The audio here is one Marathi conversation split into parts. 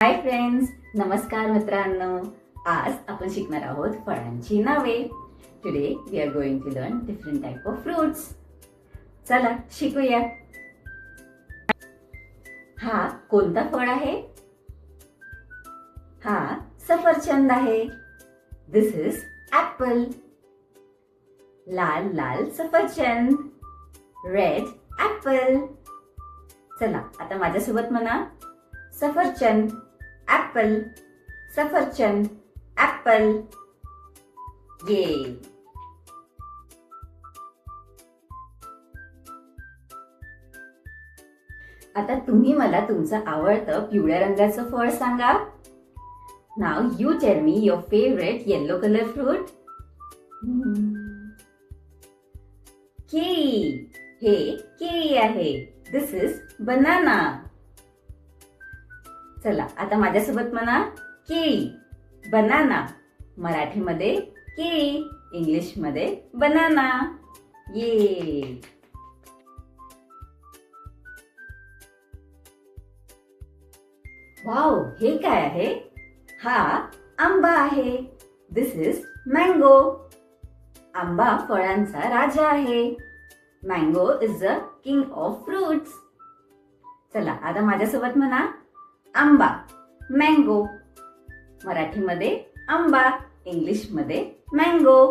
हाय फ्रेंड्स, नमस्कार मित्रांनो. आज आपण शिकणार आहोत फळांची नावे. Today we are going to learn different type of fruits. चला शिकूया. हा कोणता फळ आहे? हा सफरचंद आहे. This is apple. लाल लाल सफरचंद, रेड ऍपल. चला आता माझ्यासोबत म्हणा, सफरचंद ऍपल, सफरचंद ऍपल. ये. आता तुम्ही मला तुमचं आवडतं पिवळ्या रंगाचं फळ सांगा. नाव you tell me your favourite yellow colour fruit. केळी. हे केळी आहे. This is banana. चला आता माझ्यासोबत म्हणा, केळी, बनाना. मराठीमध्ये केळी, इंग्लिशमध्ये बनाना. ये. वाव, हे काय आहे? हा आंबा आहे. This is mango. आंबा फळांचा राजा आहे. Mango is the king of fruits. चला आता माझ्यासोबत म्हणा, आंबा, मँगो. मराठीमध्ये आंबा, इंग्लिशमध्ये मँगो.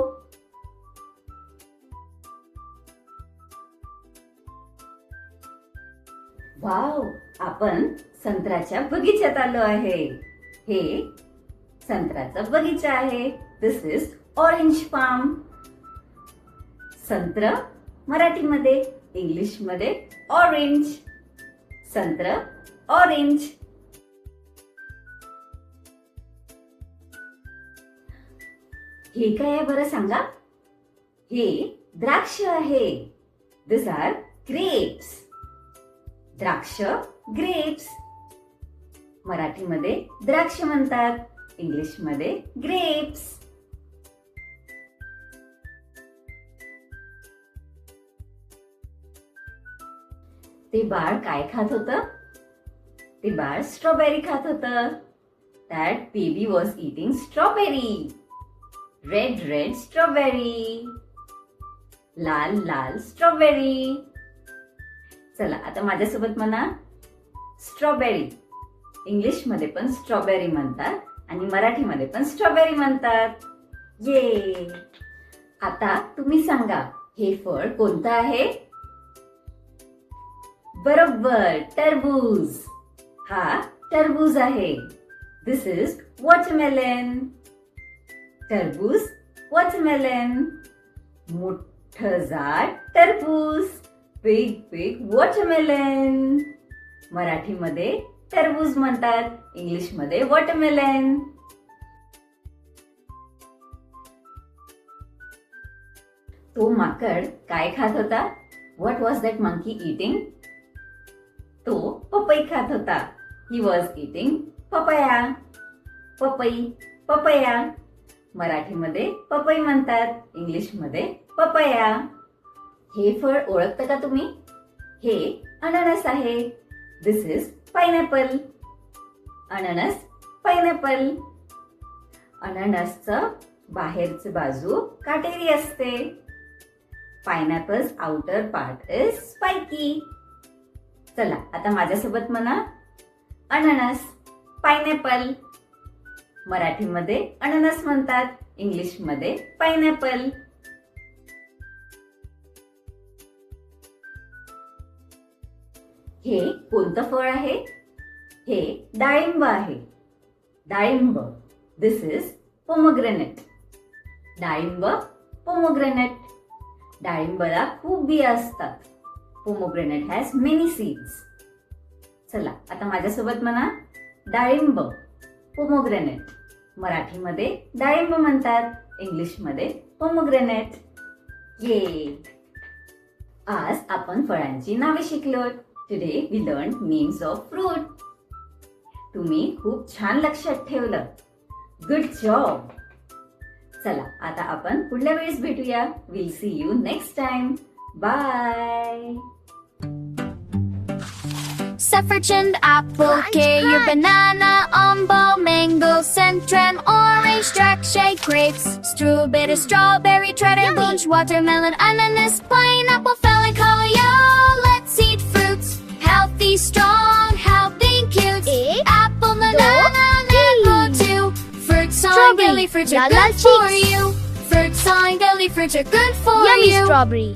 वाव, आपण संत्र्याच्या बगीच्यात आलो आहे. हे संत्र्याचा बगीचा आहे. This is orange form. संत्र मराठीमध्ये, इंग्लिशमध्ये ऑरेंज. संत्र, ऑरेंज. हे काय आहे बरं सांगा? हे द्राक्ष आहे. दिस आर ग्रेप्स. द्राक्ष, ग्रेप्स. मराठीमध्ये द्राक्ष म्हणतात, इंग्लिशमध्ये ग्रेप्स. ते बाळ काय खात होतं? ते बाळ स्ट्रॉबेरी खात होतं. That baby was eating strawberry. Red red strawberry. लाल लाल स्ट्रॉबेरी. चला आता माझ्यासोबत म्हणा, स्ट्रॉबेरी. इंग्लिशमध्ये पण स्ट्रॉबेरी म्हणतात आणि मराठीमध्ये पण स्ट्रॉबेरी म्हणतात. ये. आता तुम्ही सांगा, हे फळ कोणतं आहे? बरोबर, टरबूज. हा टरबूज आहे. This is watermelon. टरबूज, वॉटरमेलन. मोठं जाड टरबूज. Big big watermelon. मराठीमध्ये टरबूज म्हणतात, इंग्लिशमध्ये वॉटरमेलन. तो माकड काय खात होता? What was that monkey eating? तो पपई खात होता. He was eating papaya. पपई, पपया. मराठीमध्ये पपई म्हणतात, इंग्लिशमध्ये पपया. हे फळ ओळखतं का तुम्ही? हे अननस आहे. This is pineapple. अननस, पायनॅपल. अननसचं बाहेरची बाजू काटेरी असते. पायनॅपल्स आउटर पार्ट इज स्पाइकी. चला आता माझ्यासोबत म्हणा, अननस, पायनॅपल. मराठीमध्ये अननस म्हणतात, इंग्लिशमध्ये पायनॅपल. हे कोणतं फळ आहे? हे डाळिंब आहे. डाळिंब. दिस इज पोमोग्रेनेट. डाळिंब, पोमोग्रेनेट. डाळिंबाला खूप बिया असतात. Pomegranate has many seeds. चला आता माझ्यासोबत म्हणा, डाळिंब, पोमोग्रेनेट. मराठीमध्ये डाळिंब म्हणतात, इंग्लिशमध्ये पोमोग्रेनेट. ये. आज आपण फळांची नावे शिकलो. Today we learn names of fruit. तुम्ही खूप छान लक्षात ठेवलं. Good job. चला आता आपण पुढल्या वेळेस भेटूया. Will see you next time. Bye. Suffragette, apple, pear, banana, umbo, mango, centran, orange, dragon, grapes, strawberry, treading bunch, watermelon, ananas, pineapple, felon, yo. Let's eat fruits, healthy, strong, healthy, cute. Apple, banana, mango too. Fruits on daily fruits are good for you. Fruits on daily fruits are good for Yummy you. strawberry.